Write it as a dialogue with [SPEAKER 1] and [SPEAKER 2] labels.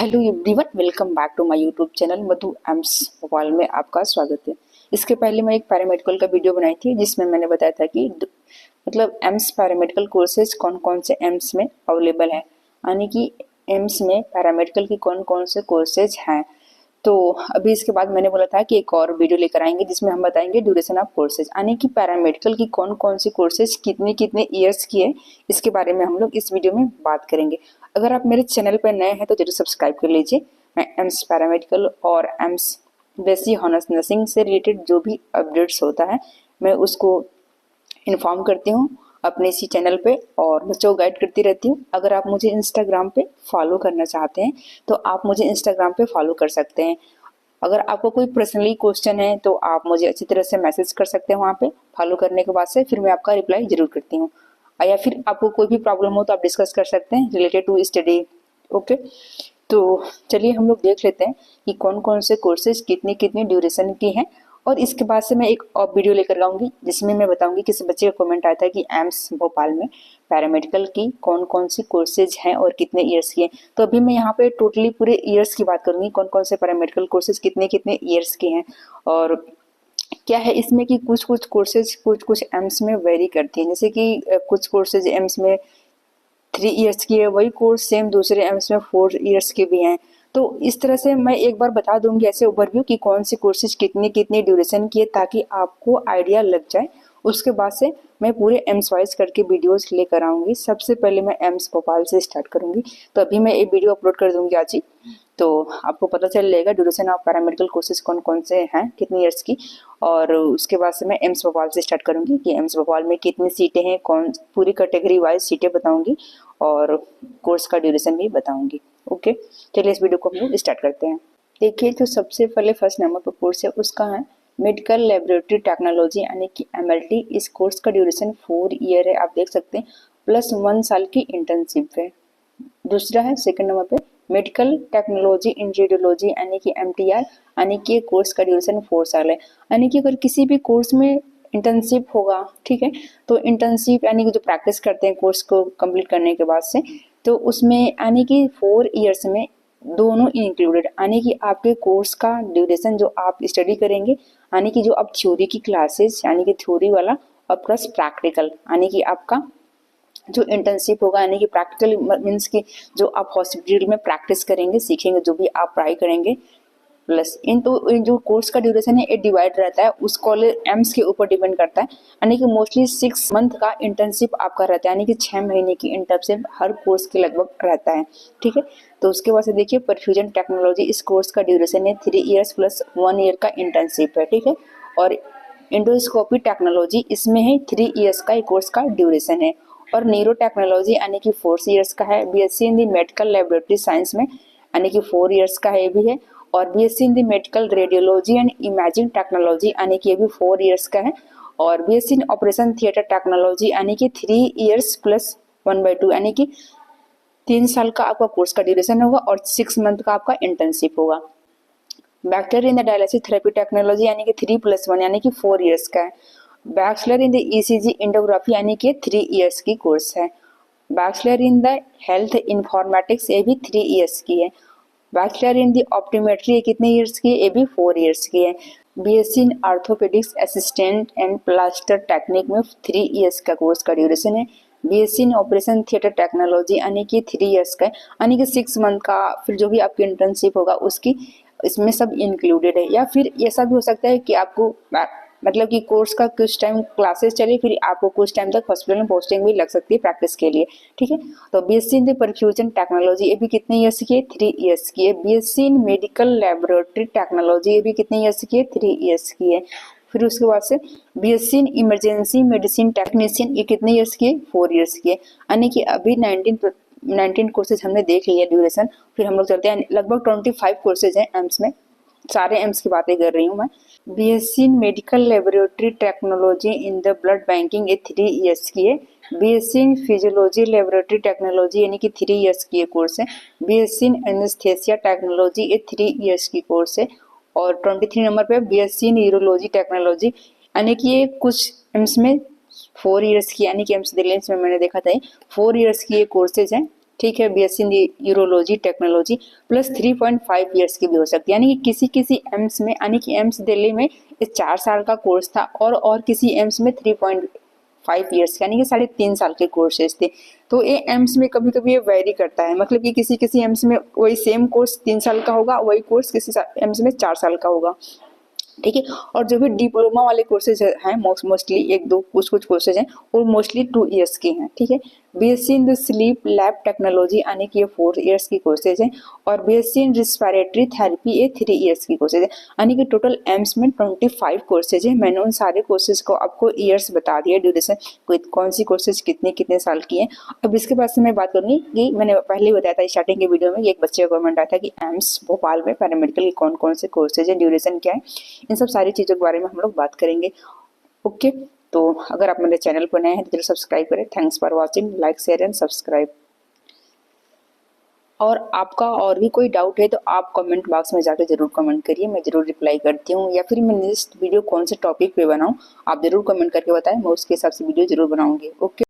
[SPEAKER 1] Hello everyone, welcome back to my YouTube channel Madhu AIIMS Bhopal में आपका स्वागत है। इसके पहले मैं एक पैरामेडिकल का वीडियो बनाई थी जिसमें मैंने बताया था कि मतलब एम्स पैरामेडिकल कोर्सेज कौन कौन से एम्स में अवेलेबल है, यानी कि एम्स में पैरामेडिकल की कौन कौन से कोर्सेज हैं। तो अभी इसके बाद मैंने बोला था कि एक और वीडियो लेकर आएंगे जिसमें हम बताएंगे ड्यूरेशन ऑफ कोर्सेज, यानी कि पैरामेडिकल की कौन कौन सी कोर्सेज कितने कितने ईयर्स की है, इसके बारे में हम लोग इस वीडियो में बात करेंगे। अगर आप मेरे चैनल पर नए हैं तो जरूर सब्सक्राइब कर लीजिए। मैं एम्स पैरामेडिकल और एम्स बेसिक हॉनर्स नर्सिंग से रिलेटेड जो भी अपडेट्स होता है मैं उसको इन्फॉर्म करती हूँ अपने इसी चैनल पे और बच्चों को गाइड करती रहती हूँ। अगर आप मुझे इंस्टाग्राम पे फॉलो करना चाहते हैं तो आप मुझे इंस्टाग्राम पे फॉलो कर सकते हैं। अगर आपको कोई पर्सनली क्वेश्चन है तो आप मुझे अच्छी तरह से मैसेज कर सकते हैं वहाँ पे फॉलो करने के बाद से, फिर मैं आपका रिप्लाई जरूर करती हूँ। या फिर आपको कोई भी प्रॉब्लम हो तो आप डिस्कस कर सकते हैं रिलेटेड टू स्टडी। ओके, तो चलिए हम लोग देख लेते हैं कि कौन कौन से कोर्सेज कितनी कितनी ड्यूरेशन की हैं, और इसके बाद से मैं एक और वीडियो लेकर आऊँगी जिसमें मैं बताऊँगी किसी बच्चे का कमेंट आया था कि एम्स भोपाल में पैरामेडिकल की कौन कौन सी कोर्सेज हैं और कितने ईयर्स की हैं। तो अभी मैं यहाँ पे टोटली पूरे ईयर्स की बात करूँगी, कौन कौन से पैरामेडिकल कोर्सेज कितने कितने ईयर्स के हैं। और क्या है इसमें कि कुछ कुछ कोर्सेज कुछ कुछ एम्स में वेरी करती हैं, जैसे कि कुछ कोर्सेज एम्स में 3 ईयर्स की है, वही कोर्स सेम दूसरे एम्स में 4 ईयर्स के भी हैं। तो इस तरह से मैं एक बार बता दूंगी ऐसे ओवरव्यू कि कौन सी कोर्सेज कितनी कितनी ड्यूरेशन की है, ताकि आपको आइडिया लग जाए। उसके बाद से मैं पूरे एम्स वाइज करके वीडियोस लेकर आऊंगी। सबसे पहले मैं एम्स भोपाल से स्टार्ट करूंगी, तो अभी मैं एक वीडियो अपलोड कर दूंगी आज ही, तो आपको पता चल जाएगा ड्यूरेशन ऑफ पैरामेडिकल कोर्सेज कौन कौन से हैं कितनी ईयर्स की। और उसके बाद से मैं एम्स भोपाल से स्टार्ट करूंगी कि एम्स भोपाल में कितनी सीटें हैं, कौन पूरी कैटेगरी वाइज सीटें बताऊंगी और कोर्स का ड्यूरेशन भी बताऊंगी। ओके, चलिए इस वीडियो को हम लोग स्टार्ट करते हैं। देखिए, जो सबसे पहले फर्स्ट नंबर पर कोर्स है उसका है मेडिकल लेबोरेटरी टेक्नोलॉजी, यानी कि MLT। इस कोर्स का ड्यूरेशन 4 ईयर है, आप देख सकते हैं, प्लस 1 साल की इंटर्नशिप है। दूसरा है सेकंड नंबर पे मेडिकल टेक्नोलॉजी इन रेडियोलॉजी, यानी कि MTR, यानी कि कोर्स का ड्यूरेशन 4 साल है। यानी कि अगर किसी भी कोर्स में इंटर्नशिप होगा, ठीक है, तो इंटर्नशिप यानी कि जो प्रैक्टिस करते हैं कोर्स को कंप्लीट करने के बाद से, तो उसमें यानी कि 4 ईयर्स में दोनों इंक्लूडेड, यानी कि आपके कोर्स का ड्यूरेशन जो आप स्टडी करेंगे, यानी कि जो आप थ्योरी की क्लासेस यानी कि थ्योरी वाला और प्लस प्रैक्टिकल, यानी कि आपका जो इंटर्नशिप होगा, यानी कि प्रैक्टिकल मीन्स कि जो आप हॉस्पिटल में प्रैक्टिस करेंगे सीखेंगे जो भी आप पढ़ाई करेंगे, प्लस इन जो कोर्स का ड्यूरेशन है ये डिवाइड रहता है उस कॉलेज एम्स के ऊपर डिपेंड करता है। यानी कि मोस्टली 6 मंथ का इंटर्नशिप आपका रहता है, यानी कि 6 महीने की इंटर्नशिप हर कोर्स के लगभग रहता है, ठीक है। तो उसके बाद से देखिए परफ्यूजन टेक्नोलॉजी, इस कोर्स का ड्यूरेशन है 3 ईयर्स प्लस 1 ईयर का इंटर्नशिप है, ठीक है। और इंडोस्कोपी टेक्नोलॉजी, इसमें है 3 ईयर्स का कोर्स का ड्यूरेशन है। और न्यूरो टेक्नोलॉजी यानी कि 4 ईयर्स का है। BSc इन दी मेडिकल लेबोरेटरी साइंस में यानी कि 4 ईयर्स का है भी है। और BSc in the medical radiology and imaging technology यानी कि ये भी 4 ईयर्स का है। और BSc इन ऑपरेशन थिएटर टेक्नोलॉजी यानी कि 3 ईयर्स प्लस 1/2, यानी कि 3 साल का आपका कोर्स का ड्यूरेशन होगा और 6 मंथ का आपका इंटर्नशिप होगा। Bachelor in the dialysis therapy technology यानी कि 3+1 यानी कि 4 ईयर्स का है। बैचलर इन द ECG एंडोग्राफी यानी कि 3 ईयर्स की कोर्स है। Bachelor in the health informatics, ये भी 3 ईयर्स की है। बैचलर इन द ऑप्टोमेट्री, ये कितने ईयर्स की है, ये भी 4 ईयर्स की है। BSc in orthopaedics assistant and plaster technique में 3 ईयर्स का कोर्स का ड्यूरेशन है। BSc इन ऑपरेशन थिएटर टेक्नोलॉजी यानी कि 3 ईयर्स का है, यानी कि 6 मंथ का फिर जो भी आपकी इंटर्नशिप होगा उसकी इसमें सब इंक्लूडेड है। या फिर ऐसा भी हो सकता है कि आपको मतलब कि कोर्स का कुछ टाइम क्लासेस चले, फिर आपको कुछ टाइम तक हॉस्पिटल में पोस्टिंग भी लग सकती है प्रैक्टिस के लिए, ठीक है। तो BSc in the perfusion technology, ये भी कितने ईयर्स की है, 3 ईयर्स की है। BSc इन मेडिकल लेबोरेटरी टेक्नोलॉजी, ये भी कितने ईयर्स की है, 3 ईयर्स की है। फिर उसके बाद से BSc in emergency medicine technician, ये कितने ईयर्स की है, 4 ईयर्स की है। यानी कि अभी 19 कोर्सेज हमने देख लिया ड्यूरेशन। फिर हम लोग चलते हैं, लगभग 25 कोर्सेज हैं एम्स में, सारे एम्स की बातें कर रही हूँ मैं। BSc in medical laboratory technology in the blood banking, ये 3 ईयर्स की है। BSc in physiology laboratory technology यानी कि 3 ईयर्स की कोर्स है। BSc इन एनेस्थेसिया टेक्नोलॉजी, ये 3 ईयर्स की कोर्स है। और 23 नंबर पे BSc इन यूरोलॉजी टेक्नोलॉजी, यानी कि ये कुछ एम्स में 4 ईयर्स की, यानी कि एम्स दिल्ली में मैंने देखा था 4 ईयर्स की ये कोर्सेज हैं। ठीक है, BSc urology technology plus 3.5 years की भी हो सकती है। यानी कि किसी किसी एम्स में, यानी कि एम्स दिल्ली में ये 4 साल का कोर्स था और किसी एम्स में 3.5 ईयर्स यानी कि 3.5 साल के कोर्सेज थे। तो ये एम्स में कभी कभी ये वेरी करता है, मतलब कि किसी किसी एम्स में वही सेम कोर्स 3 साल का होगा, वही कोर्स किसी एम्स में 4 साल का होगा। ठीक है, और जो भी डिप्लोमा वाले कोर्सेज हैं मोस्टली एक दो कुछ कुछ कोर्सेज हैं वो मोस्टली 2 ईयर्स के हैं। ठीक है, BSc in the sleep lab technology यानी कि ये 4 ईयर्स की कोर्सेज हैं और बीएससी इन रिस्पिरेटरी थेरेपी ये 3 ईयर्स की कोर्सेज है। यानी कि टोटल एम्स में 25 कोर्सेज है। मैंने उन सारे कोर्सेज को आपको ईयर्स बता दिया, ड्यूरेशन कौन सी कोर्सेज कितने कितने साल की हैं। अब इसके बाद से मैं बात करूंगी कि मैंने पहले ही बताया था स्टार्टिंग के वीडियो में कि एक बच्चे का कमेंट आया था कि एम्स भोपाल में पैरामेडिकल के कौन कौन से कोर्सेज हैं, ड्यूरेशन क्या है, इन सब सारी चीज़ों के बारे में हम लोग बात करेंगे। ओके, तो अगर आप मेरे चैनल पर नए हैं तो जरूर सब्सक्राइब करें। Thanks for watching, like share and subscribe. और आपका और भी कोई डाउट है तो आप कमेंट बॉक्स में जाकर जरूर कमेंट करिए, मैं जरूर रिप्लाई करती हूँ। या फिर मैं नेक्स्ट वीडियो कौन से टॉपिक पे बनाऊँ आप जरूर कमेंट करके बताएं, मैं उसके हिसाब से वीडियो जरूर बनाऊंगी। ओके।